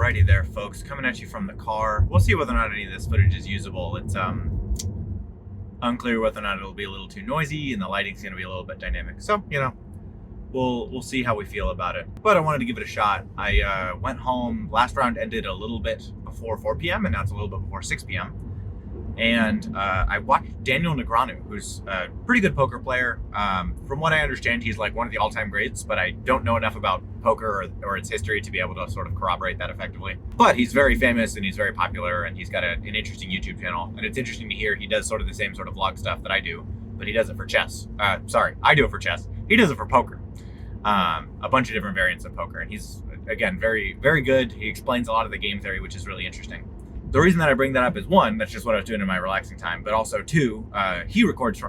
Alrighty there, folks. Coming at you from the car. We'll see whether or not any of this footage is usable. It's unclear whether or not it'll be a little too noisy, and the lighting's going to be a little bit dynamic. So, we'll see how we feel about it. But I wanted to give it a shot. I went home. Last round ended a little bit before 4 p.m., and now it's a little bit before 6 p.m. And I watched Daniel Negreanu, who's a pretty good poker player. From what I understand, he's like one of the all-time greats, but I don't know enough about poker or its history to be able to sort of corroborate that effectively. But he's very famous and he's very popular, and he's got an interesting YouTube channel. And it's interesting to hear he does sort of the same sort of vlog stuff that I do, but he does it for chess. I do it for chess. He does it for poker. A bunch of different variants of poker. And he's, again, very, very good. He explains a lot of the game theory, which is really interesting. The reason that I bring that up is, one, that's just what I was doing in my relaxing time, but also two, he records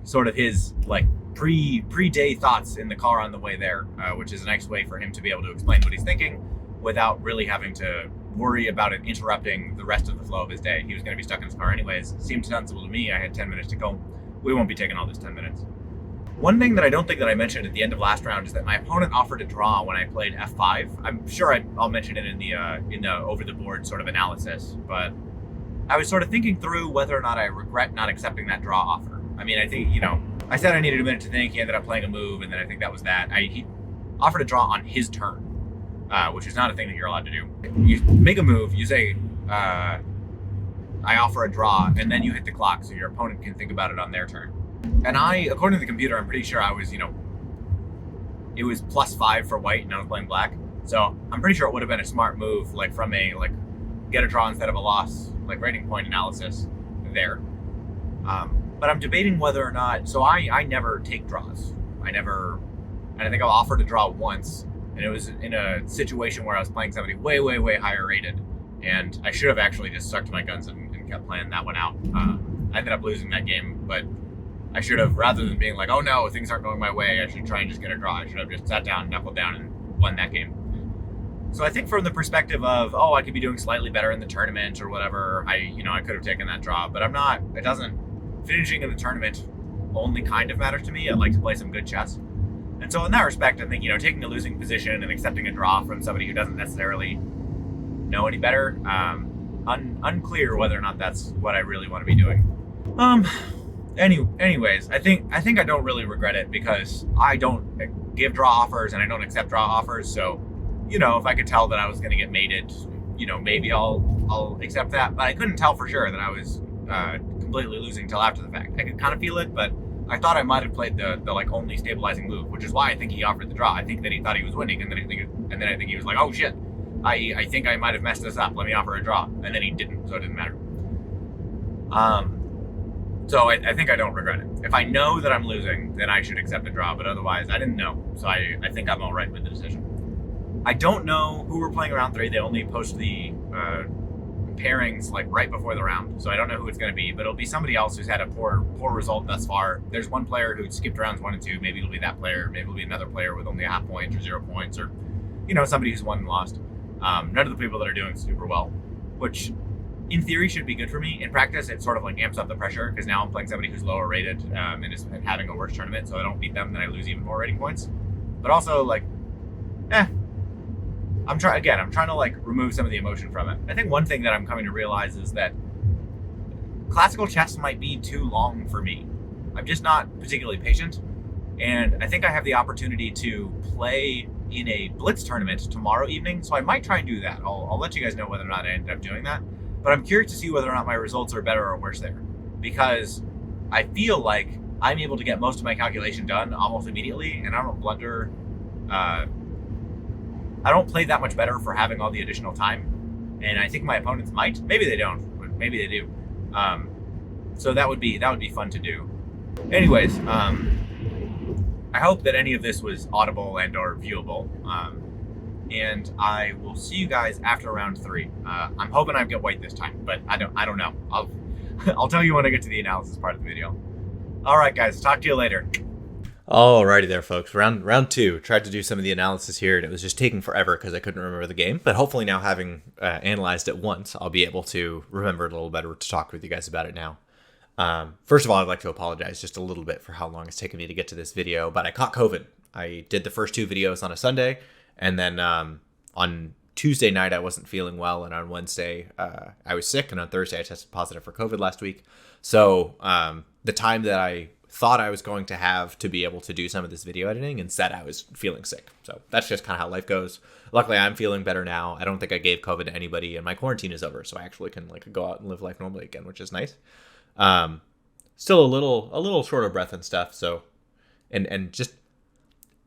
sort of his like pre-day thoughts in the car on the way there, which is a nice way for him to be able to explain what he's thinking without really having to worry about it interrupting the rest of the flow of his day. He was going to be stuck in his car anyways. Seemed sensible to me. I had 10 minutes to go. We won't be taking all this 10 minutes. One thing that I don't think that I mentioned at the end of last round is that my opponent offered a draw when I played f5. I'm sure I'll mention it in the over the board sort of analysis, but I was sort of thinking through whether or not I regret not accepting that draw offer. I mean, I think, I said I needed a minute to think. He ended up playing a move, and then I think that was that. He offered a draw on his turn, which is not a thing that you're allowed to do. You make a move, you say, I offer a draw, and then you hit the clock so your opponent can think about it on their turn. And according to the computer, I'm pretty sure I was, it was +5 for white and I was playing black. So I'm pretty sure it would have been a smart move, like from a, get a draw instead of a loss, rating point analysis there. But I'm debating whether or not, so I never take draws. And I think I offered a draw once, and it was in a situation where I was playing somebody way, way, way higher rated. And I should have actually just stuck to my guns and kept playing that one out. I ended up losing that game, but I should have, rather than being like, oh no, things aren't going my way, I should try and just get a draw. I should have just sat down, knuckled down, and won that game. So I think from the perspective of, I could be doing slightly better in the tournament or whatever, I could have taken that draw, but I'm not, finishing in the tournament only kind of matters to me. I'd like to play some good chess. And so in that respect, I think, taking a losing position and accepting a draw from somebody who doesn't necessarily know any better, unclear whether or not that's what I really want to be doing. Anyways, I think I don't really regret it because I don't give draw offers and I don't accept draw offers. So, if I could tell that I was going to get mated, maybe I'll accept that. But I couldn't tell for sure that I was completely losing until after the fact. I could kind of feel it, but I thought I might have played the only stabilizing move, which is why I think he offered the draw. I think that he thought he was winning, and then I think he was like, oh shit, I think I might have messed this up. Let me offer a draw, and then he didn't, so it didn't matter. So I think I don't regret it. If I know that I'm losing, then I should accept a draw, but otherwise I didn't know. So I think I'm all right with the decision. I don't know who we're playing round 3. They only post the pairings right before the round. So I don't know who it's going to be, but it'll be somebody else who's had a poor result thus far. There's one player who skipped rounds 1 and 2. Maybe it'll be that player. Maybe it'll be another player with only a half point or 0 points, or, somebody who's won and lost. None of the people that are doing super well, which in theory should be good for me. In practice, it sort of amps up the pressure because now I'm playing somebody who's lower rated and is having a worse tournament. So I don't beat them, then I lose even more rating points. But also I'm trying to remove some of the emotion from it. I think one thing that I'm coming to realize is that classical chess might be too long for me. I'm just not particularly patient. And I think I have the opportunity to play in a blitz tournament tomorrow evening. So I might try and do that. I'll let you guys know whether or not I end up doing that. But I'm curious to see whether or not my results are better or worse there, because I feel like I'm able to get most of my calculation done almost immediately, and I don't blunder. I don't play that much better for having all the additional time, and I think my opponents might. Maybe they don't, but maybe they do. So that would be fun to do. Anyways, I hope that any of this was audible and or viewable. And I will see you guys after round 3. I'm hoping I get white this time, but I don't know. I'll tell you when I get to the analysis part of the video. All right, guys, talk to you later. Alrighty there, folks. Round 2. Tried to do some of the analysis here, and it was just taking forever because I couldn't remember the game. But hopefully now, having analyzed it once, I'll be able to remember it a little better to talk with you guys about it now. First of all, I'd like to apologize just a little bit for how long it's taken me to get to this video, but I caught COVID. I did the first 2 videos on a Sunday, and then on Tuesday night I wasn't feeling well, and on Wednesday I was sick, and on Thursday I tested positive for COVID last week. So the time that I thought I was going to have to be able to do some of this video editing, instead I was feeling sick. So that's just kind of how life goes. Luckily, I'm feeling better now. I don't think I gave COVID to anybody, and my quarantine is over, so I actually can like go out and live life normally again, which is nice. Still a little short of breath and stuff. So, and just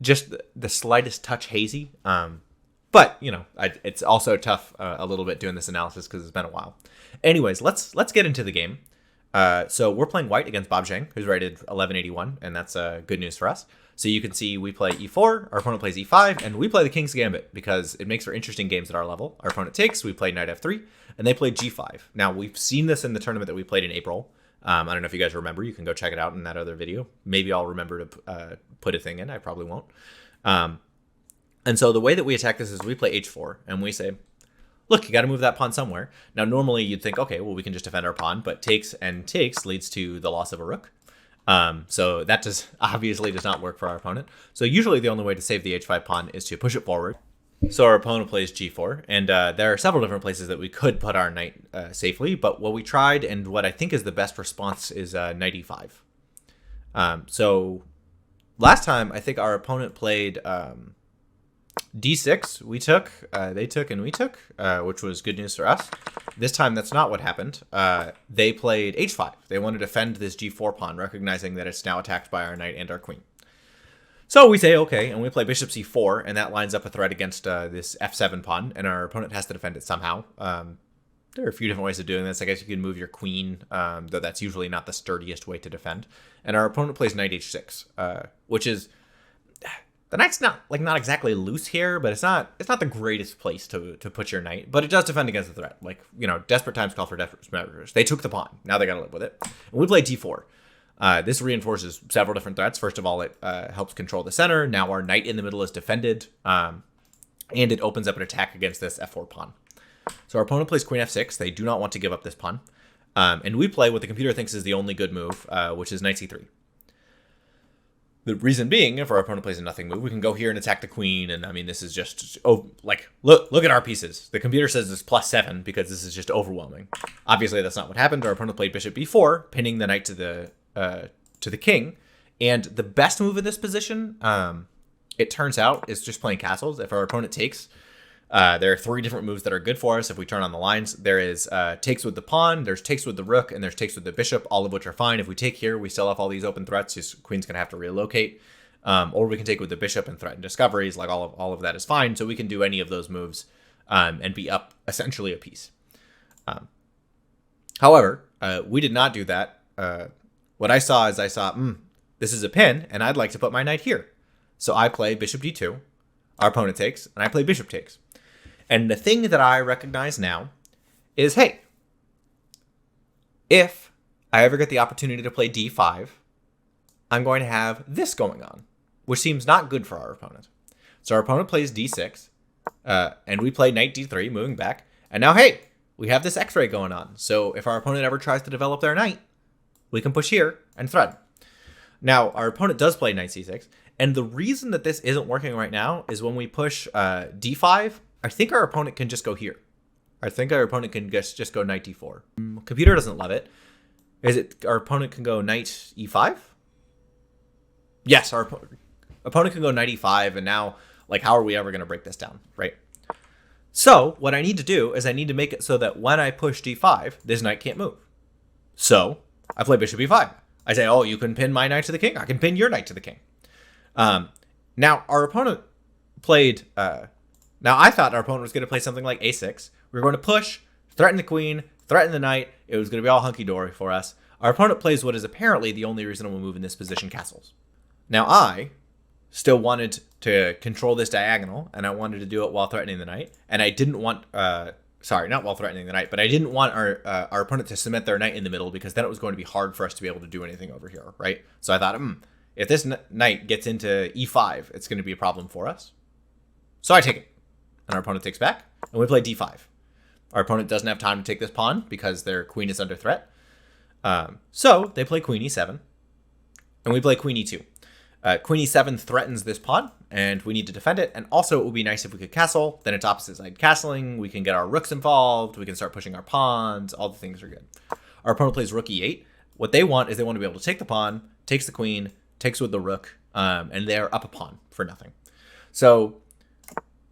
the slightest touch hazy. But you know, it's also tough a little bit doing this analysis because it's been a while. Anyways, let's get into the game. So we're playing white against Bob Zhang, who's rated 1181, and that's good news for us. So you can see we play e4, our opponent plays e5, and we play the King's Gambit because it makes for interesting games at our level. Our opponent takes, we play knight f3, and they play g5. Now, we've seen this in the tournament that we played in April. I don't know if you guys remember. You can go check it out in that other video. Maybe I'll remember to put a thing in. I probably won't. And so the way that we attack this is we play h4, and we say, look, you got to move that pawn somewhere. Now, normally you'd think, okay, well, we can just defend our pawn, but takes and takes leads to the loss of a rook. So that obviously does not work for our opponent. So usually the only way to save the h5 pawn is to push it forward. So our opponent plays g4, and there are several different places that we could put our knight safely, but what we tried and what I think is the best response is knight e5. So last time, I think our opponent played d6, we took, they took, and we took, which was good news for us. This time, that's not what happened. They played h5. They want to defend this g4 pawn, recognizing that it's now attacked by our knight and our queen. So we say, okay, and we play bishop c4, and that lines up a threat against this f7 pawn, and our opponent has to defend it somehow. There are a few different ways of doing this. I guess you can move your queen, though that's usually not the sturdiest way to defend. And our opponent plays knight h6, which is... The knight's not exactly loose here, but it's not the greatest place to put your knight, but it does defend against the threat. Like, you know, desperate times call for desperate measures. They took the pawn. Now they got to live with it. And we play d4. This reinforces several different threats. First of all, it helps control the center. Now our knight in the middle is defended, and it opens up an attack against this f4 pawn. So our opponent plays queen f6. They do not want to give up this pawn. And we play what the computer thinks is the only good move, which is knight c3. The reason being, if our opponent plays a nothing move, we can go here and attack the queen. And I mean, this is just, look at our pieces. The computer says it's +7 because this is just overwhelming. Obviously, that's not what happened. Our opponent played bishop b4, pinning the knight to the king. And the best move in this position, it turns out, is just playing castles. If our opponent takes, there are 3 different moves that are good for us if we turn on the lines. There is takes with the pawn, there's takes with the rook, and there's takes with the bishop, all of which are fine. If we take here, we still have all these open threats. His queen's going to have to relocate. Or we can take with the bishop and threaten discoveries. Like all of that is fine. So we can do any of those moves and be up essentially a piece. However, we did not do that. What I saw is this is a pin, and I'd like to put my knight here. So I play bishop d2. Our opponent takes, and I play bishop takes. And the thing that I recognize now is, hey, if I ever get the opportunity to play d5, I'm going to have this going on, which seems not good for our opponent. So our opponent plays d6, and we play knight d3, moving back. And now, hey, we have this x-ray going on. So if our opponent ever tries to develop their knight, we can push here and thread. Now, our opponent does play knight c6, and the reason that this isn't working right now is when we push d5, I think our opponent can just go here. I think our opponent can just go knight d4. Computer doesn't love it. Is it our opponent can go knight e5? Yes, our opponent can go knight e5, and now, like, how are we ever going to break this down, right? So what I need to do is I need to make it so that when I push d5, this knight can't move. So I play bishop e5. I say, oh, you can pin my knight to the king. I can pin your knight to the king. Now, our opponent played... Now, I thought our opponent was going to play something like a6. We were going to push, threaten the queen, threaten the knight. It was going to be all hunky-dory for us. Our opponent plays what is apparently the only reasonable move in this position, castles. Now, I still wanted to control this diagonal, and I wanted to do it while threatening the knight. And I didn't want... sorry, not while threatening the knight, but I didn't want our opponent to cement their knight in the middle because then it was going to be hard for us to be able to do anything over here, right? So I thought, if this knight gets into e5, it's going to be a problem for us. So I take it. And our opponent takes back, and we play d5. Our opponent doesn't have time to take this pawn because their queen is under threat. So they play queen e7, and we play queen e2. Queen e7 threatens this pawn, and we need to defend it. And also, it would be nice if we could castle. Then it's opposite side castling. We can get our rooks involved. We can start pushing our pawns. All the things are good. Our opponent plays rook e8. What they want is they want to be able to take the pawn, takes the queen, takes with the rook, and they're up a pawn for nothing. So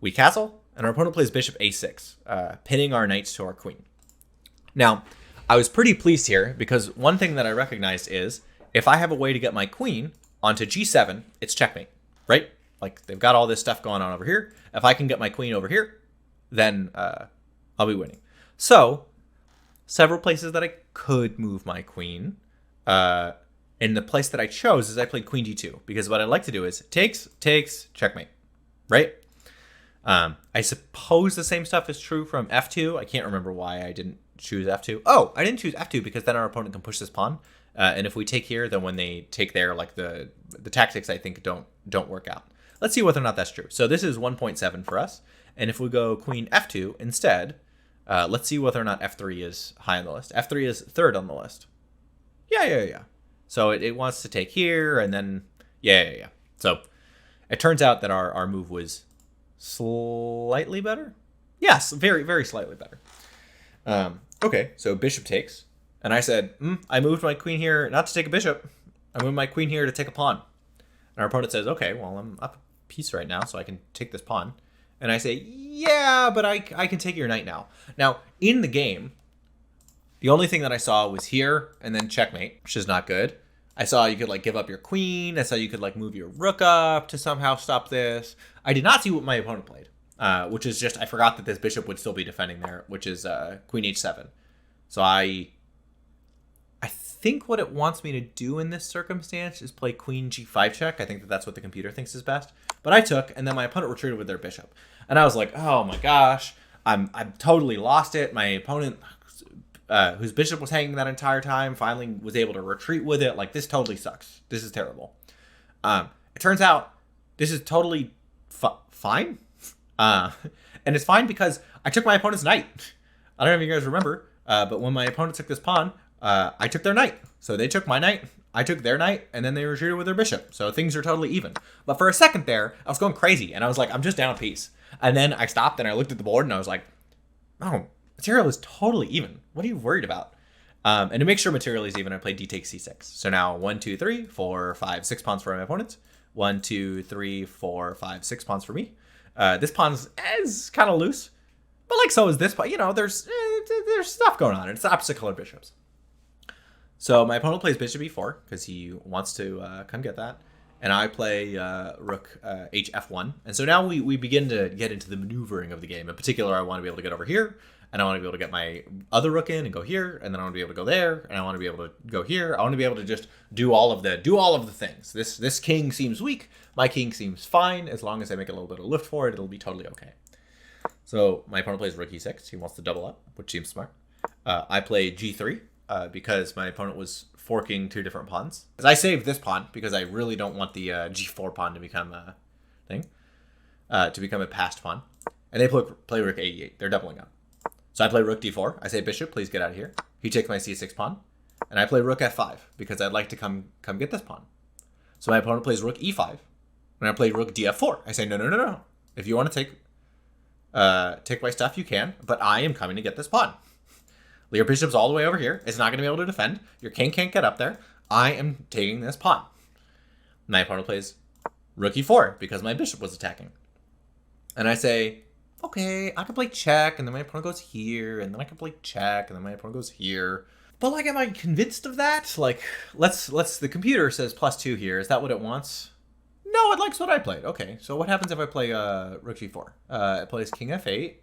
we castle, and our opponent plays bishop a6, pinning our knights to our queen. Now, I was pretty pleased here because one thing that I recognized is if I have a way to get my queen onto g7, it's checkmate, right? Like they've got all this stuff going on over here. If I can get my queen over here, then I'll be winning. So several places that I could move my queen. And the place that I chose is I played queen d2 because what I like to do is takes, checkmate, right? I suppose the same stuff is true from f2. I can't remember why I didn't choose f2. Oh, I didn't choose f2 because then our opponent can push this pawn. And if we take here, then when they take there, like the tactics, I think don't work out. Let's see whether or not that's true. So this is 1.7 for us. And if we go queen f2 instead, let's see whether or not f3 is high on the list. f3 is third on the list. Yeah. So it wants to take here, and then, yeah. So it turns out that our move was slightly better. Yes, very, very slightly better. Okay, so bishop takes. And I said, I moved my queen here not to take a bishop. I moved my queen here to take a pawn. And our opponent says, okay, well, I'm up a piece right now, so I can take this pawn. And I say, yeah, but I can take your knight now. Now, in the game, the only thing that I saw was here and then checkmate, which is not good. I saw you could like give up your queen. I saw you could like move your rook up to somehow stop this. I did not see what my opponent played, which is just, I forgot that this bishop would still be defending there, which is queen h7. So I think what it wants me to do in this circumstance is play queen g5 check. I think that that's what the computer thinks is best. But I took, and then my opponent retreated with their bishop. And I was like, oh my gosh, I'm totally lost it. My opponent, whose bishop was hanging that entire time, finally was able to retreat with it. Like, this totally sucks. This is terrible. It turns out this is totally fine. And it's fine because I took my opponent's knight. I don't know if you guys remember, but when my opponent took this pawn, I took their knight. So they took my knight, I took their knight, and then they retreated with their bishop. So things are totally even. But for a second there, I was going crazy, and I was like, I'm just down a piece. And then I stopped, and I looked at the board, and I was like, oh, material is totally even. What are you worried about? And to make sure material is even, I played d takes c6. So now 1, 2, 3, 4, 5, 6 pawns for my opponent. 1, 2, 3, 4, 5, 6 pawns for me. This pawn is kind of loose, but like so is this pawn. You know, there's stuff going on. It's opposite color bishops. So my opponent plays bishop e4 because he wants to come get that. And I play rook hf1. And so now we begin to get into the maneuvering of the game. In particular, I want to be able to get over here. And I want to be able to get my other rook in and go here. And then I want to be able to go there. And I want to be able to go here. I want to be able to just do all of the things. This king seems weak. My king seems fine. As long as I make a little bit of lift for it, it'll be totally okay. So my opponent plays rook e6. He wants to double up, which seems smart. I play g3. Because my opponent was forking 2 different pawns. I saved this pawn because I really don't want the g4 pawn to become a thing, to become a passed pawn. And they play rook a8. They're doubling up. So I play rook d4. I say, bishop, please get out of here. He takes my c6 pawn. And I play rook f5 because I'd like to come get this pawn. So my opponent plays rook e5. And I play rook df4. I say, no. If you want to take my stuff, you can. But I am coming to get this pawn. Your bishop's all the way over here. It's not going to be able to defend. Your king can't get up there. I am taking this pawn. My opponent plays rook e4 because my bishop was attacking. And I say, okay, I can play check, and then my opponent goes here, and then I can play check, and then my opponent goes here. But like, am I convinced of that? Like, the computer says +2 here. Is that what it wants? No, it likes what I played. Okay, so what happens if I play rook g4? It plays king f8,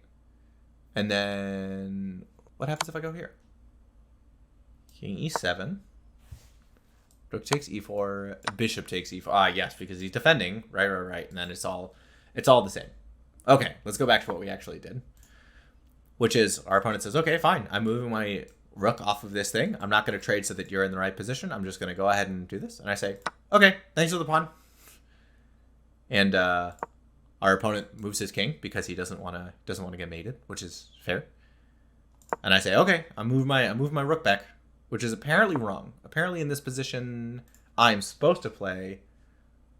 and then what happens if I go here? King e7. Rook takes e4. Bishop takes e4. Ah, yes, because he's defending. Right. And then it's all the same. Okay, let's go back to what we actually did. Which is, our opponent says, okay, fine. I'm moving my rook off of this thing. I'm not going to trade so that you're in the right position. I'm just going to go ahead and do this. And I say, okay, thanks for the pawn. And our opponent moves his king because he doesn't want to get mated, which is fair. And I say, okay, I'm moving my rook back, which is apparently wrong. Apparently in this position, I'm supposed to play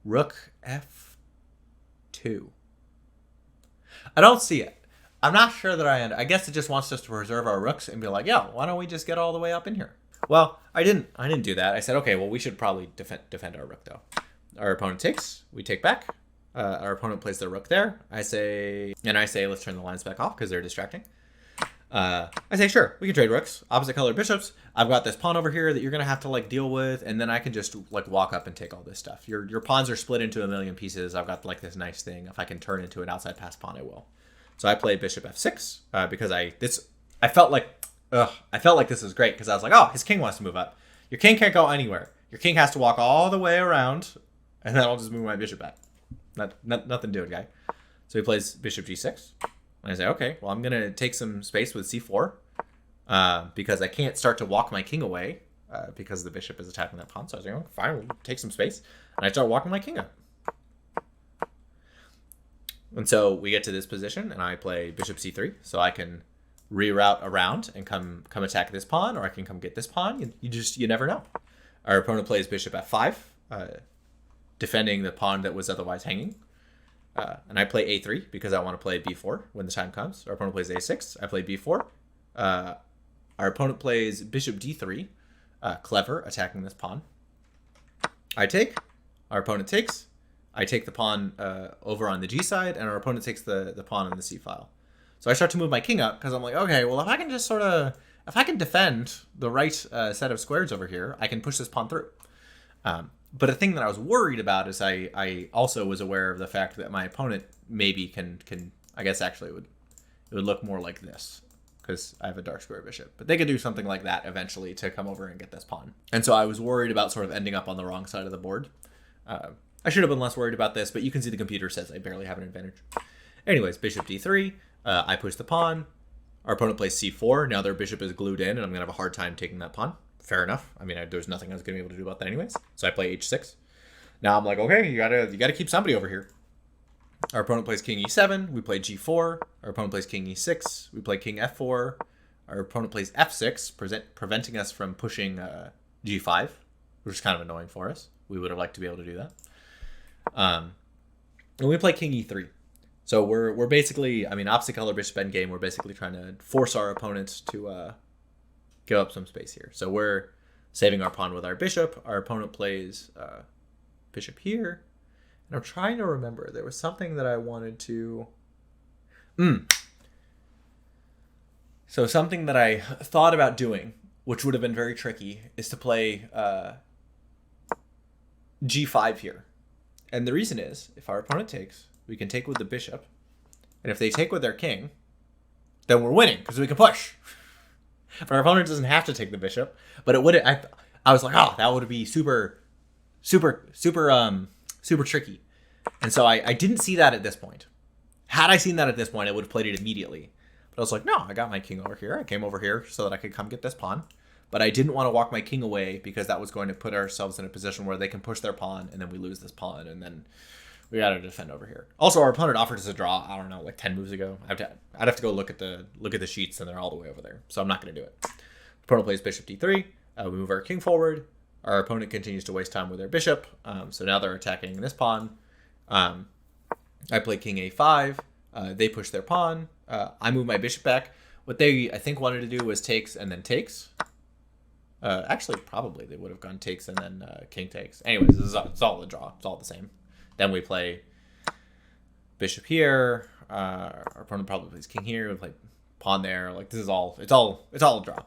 Rook F2. I don't see it. I'm not sure that I guess it just wants us to preserve our rooks and be like, yeah, why don't we just get all the way up in here? Well, I didn't do that. I said, okay, well, we should probably defend our rook, though. Our opponent takes. We take back. Our opponent plays their rook there. I say, let's turn the lines back off because they're distracting. I say, sure, we can trade rooks. Opposite color bishops. I've got this pawn over here that you're going to have to, like, deal with, and then I can just, like, walk up and take all this stuff. Your pawns are split into a million pieces. I've got, like, this nice thing. If I can turn into an outside pass pawn, I will. So I played bishop f6 because I felt like this is great because I was like, oh, his king wants to move up. Your king can't go anywhere. Your king has to walk all the way around, and then I'll just move my bishop back. Nothing doing, guy. So he plays bishop g6. And I say, okay, well, I'm going to take some space with c4 because I can't start to walk my king away because the bishop is attacking that pawn. So I was like, oh, fine, we'll take some space. And I start walking my king up. And so we get to this position, and I play bishop c3, so I can reroute around and come attack this pawn, or I can come get this pawn. You never know. Our opponent plays bishop f5, defending the pawn that was otherwise hanging. And I play a3 because I want to play b4 when the time comes. Our opponent plays a6. I play b4. Our opponent plays bishop d3, clever, attacking this pawn. I take. Our opponent takes. I take the pawn over on the g side, and our opponent takes the pawn on the c file. So I start to move my king up because I'm like, okay, well, if I can just if I can defend the right set of squares over here, I can push this pawn through. But the thing that I was worried about is I also was aware of the fact that my opponent maybe can I guess actually it would look more like this because I have a dark square bishop. But they could do something like that eventually to come over and get this pawn. And so I was worried about sort of ending up on the wrong side of the board. I should have been less worried about this, but you can see the computer says I barely have an advantage. Anyways, bishop d3. I push the pawn. Our opponent plays c4. Now their bishop is glued in, and I'm going to have a hard time taking that pawn. Fair enough. I mean, there's nothing I was going to be able to do about that anyways. So I play h6. Now I'm like, okay, you gotta keep somebody over here. Our opponent plays king e7. We play g4. Our opponent plays king e6. We play king f4. Our opponent plays f6, preventing us from pushing g5, which is kind of annoying for us. We would have liked to be able to do that. And we play king e3. So we're basically, I mean, opposite color bishop endgame. We're basically trying to force our opponents to give up some space here. So we're saving our pawn with our bishop. Our opponent plays bishop here. And I'm trying to remember. There was something that I wanted to... So something that I thought about doing, which would have been very tricky, is to play g5 here. And the reason is, if our opponent takes, we can take with the bishop. And if they take with their king, then we're winning because we can push. But our opponent doesn't have to take the bishop. But it would. I was like, oh, that would be super tricky. And so I didn't see that at this point. Had I seen that at this point, I would have played it immediately. But I was like, no, I got my king over here. I came over here so that I could come get this pawn. But I didn't want to walk my king away because that was going to put ourselves in a position where they can push their pawn and then we lose this pawn and then we got to defend over here. Also, our opponent offered us a draw, I don't know, like 10 moves ago. I'd have to go look at the sheets and they're all the way over there. So I'm not going to do it. Opponent plays bishop d3. We move our king forward. Our opponent continues to waste time with their bishop. So now they're attacking this pawn. I play king a5. They push their pawn. I move my bishop back. What they, I think, wanted to do was takes and then takes. Actually, probably they would have gone takes and then king takes. Anyways, it's all a draw. It's all the same. Then we play bishop here. Our opponent probably plays king here. We play pawn there. Like this is all. It's all a draw.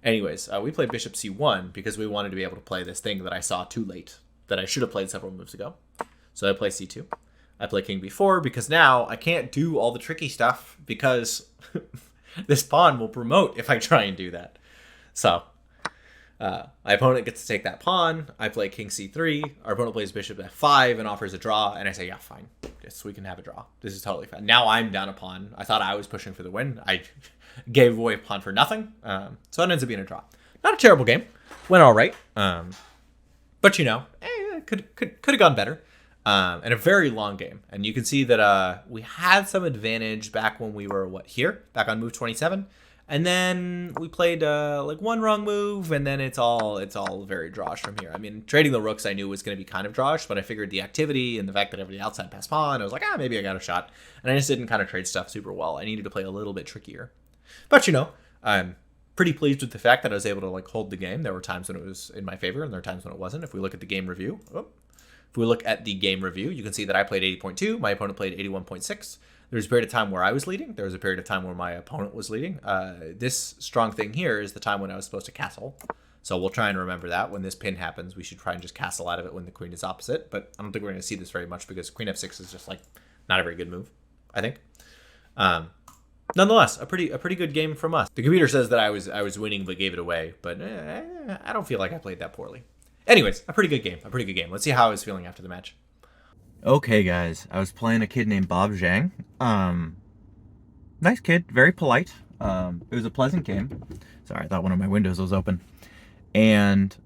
Anyways, we played bishop c1 because we wanted to be able to play this thing that I saw too late that I should have played several moves ago. So I play c2. I play king b4 because now I can't do all the tricky stuff because this pawn will promote if I try and do that. So my opponent gets to take that pawn. I play king c3. Our opponent plays bishop f5 and offers a draw. And I say, yeah, fine. Yes, we can have a draw. This is totally fine. Now I'm down a pawn. I thought I was pushing for the win. I gave away a pawn for nothing. So it ends up being a draw. Not a terrible game. Went all right. But, you know, could have gone better. And a very long game. And you can see that we had some advantage back when we were, here? Back on move 27. And then we played like one wrong move, and then it's all very drawish from here. I mean, trading the rooks I knew was going to be kind of drawish, but I figured the activity and the fact that everybody outside passed pawn, I was like, maybe I got a shot. And I just didn't kind of trade stuff super well. I needed to play a little bit trickier. But I'm pretty pleased with the fact that I was able to like hold the game. There were times when it was in my favor, and there were times when it wasn't. If we look at the game review, you can see that I played 80.2, my opponent played 81.6. There was a period of time where I was leading. There was a period of time where my opponent was leading. This strong thing here is the time when I was supposed to castle. So we'll try and remember that. When this pin happens, we should try and just castle out of it when the queen is opposite. But I don't think we're going to see this very much because queen f6 is just like not a very good move, I think. Nonetheless, a pretty good game from us. The computer says that I was winning but gave it away, but I don't feel like I played that poorly. Anyways, a pretty good game. Let's see how I was feeling after the match. Okay, guys, I was playing a kid named Bob Zhang. Nice kid, very polite. It was a pleasant game. Sorry, I thought one of my windows was open. And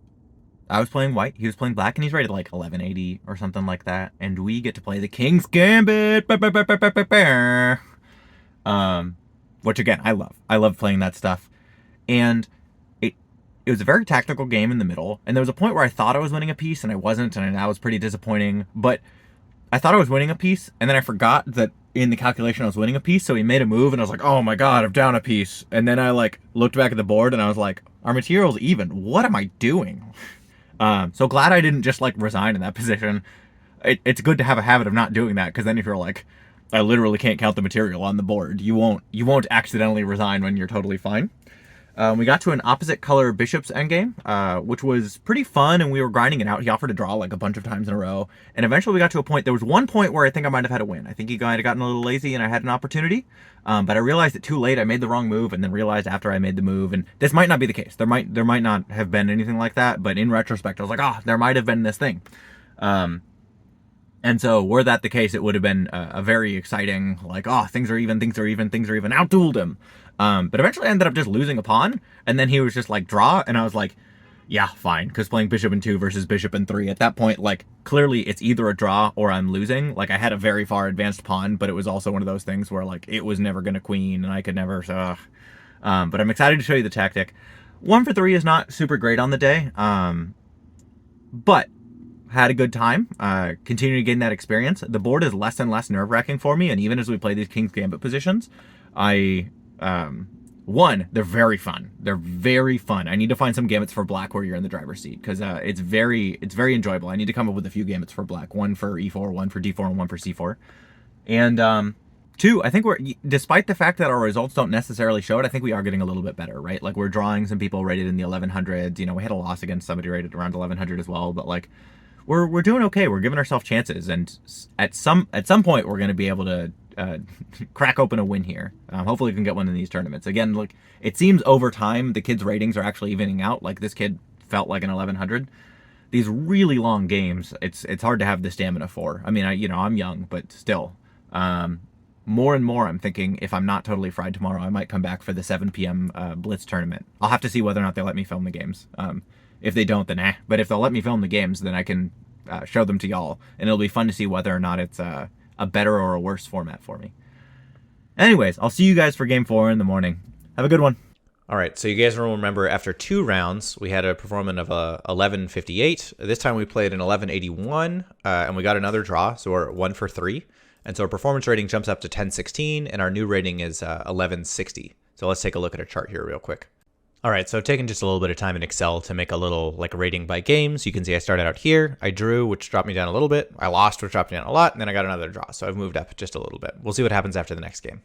I was playing white, he was playing black, and he's rated like 1180 or something like that. And we get to play the King's Gambit. Which again, I love. I love playing that stuff. And it was a very tactical game in the middle. And there was a point where I thought I was winning a piece, and I wasn't, and that was pretty disappointing. But I thought I was winning a piece, and then I forgot that in the calculation I was winning a piece, so he made a move, and I was like, oh my god, I'm down a piece. And then I like looked back at the board, and I was like, our material's even. What am I doing? So glad I didn't just like resign in that position. It's good to have a habit of not doing that, because then if you're like, I literally can't count the material on the board, you won't accidentally resign when you're totally fine. We got to an opposite color bishop's endgame, which was pretty fun, and we were grinding it out. He offered to draw like a bunch of times in a row, and eventually we got to a point. There was one point where I think I might have had a win. I think he might have gotten a little lazy, and I had an opportunity, but I realized it too late. I made the wrong move, and then realized after I made the move, and this might not be the case. There might not have been anything like that, but in retrospect, I was like, there might have been this thing. And so, were that the case, it would have been a very exciting, like, things are even, out-dueled him. But eventually I ended up just losing a pawn, and then he was just like, draw, and I was like, yeah, fine, because playing bishop in 2 versus bishop in 3, at that point, like, clearly it's either a draw or I'm losing. Like, I had a very far advanced pawn, but it was also one of those things where, like, it was never going to queen, and I could never, but I'm excited to show you the tactic. 1 for 3 is not super great on the day, but had a good time, continue to gain that experience. The board is less and less nerve-wracking for me, and even as we play these King's Gambit positions, they're very fun. They're very fun. I need to find some gambits for black where you're in the driver's seat, because it's very enjoyable. I need to come up with a few gambits for black, 1 for e4, 1 for d4, and 1 for c4. And 2, I think despite the fact that our results don't necessarily show it, I think we are getting a little bit better, right? Like, we're drawing some people rated in the 1100s. We had a loss against somebody rated around 1100 as well, but like, we're doing okay. We're giving ourselves chances, and at some point we're going to be able to crack open a win here. Hopefully we can get one in these tournaments. Again, look, it seems over time the kids' ratings are actually evening out. Like, this kid felt like an 1100. These really long games, it's hard to have the stamina for. I mean, I'm young, but still. More and more I'm thinking, if I'm not totally fried tomorrow, I might come back for the 7 p.m. Blitz tournament. I'll have to see whether or not they let me film the games. If they don't, then but if they'll let me film the games, then I can show them to y'all, and it'll be fun to see whether or not it's a better or a worse format for me. Anyways, I'll see you guys for game 4 in the morning. Have a good one. All right, so you guys will remember after 2 rounds, we had a performance of 1158. This time we played an 1181, and we got another draw, so we're 1 for 3. And so our performance rating jumps up to 1016, and our new rating is 1160. So let's take a look at a chart here real quick. All right, so I've taken just a little bit of time in Excel to make a little like rating by games. You can see I started out here. I drew, which dropped me down a little bit. I lost, which dropped me down a lot. And then I got another draw. So I've moved up just a little bit. We'll see what happens after the next game.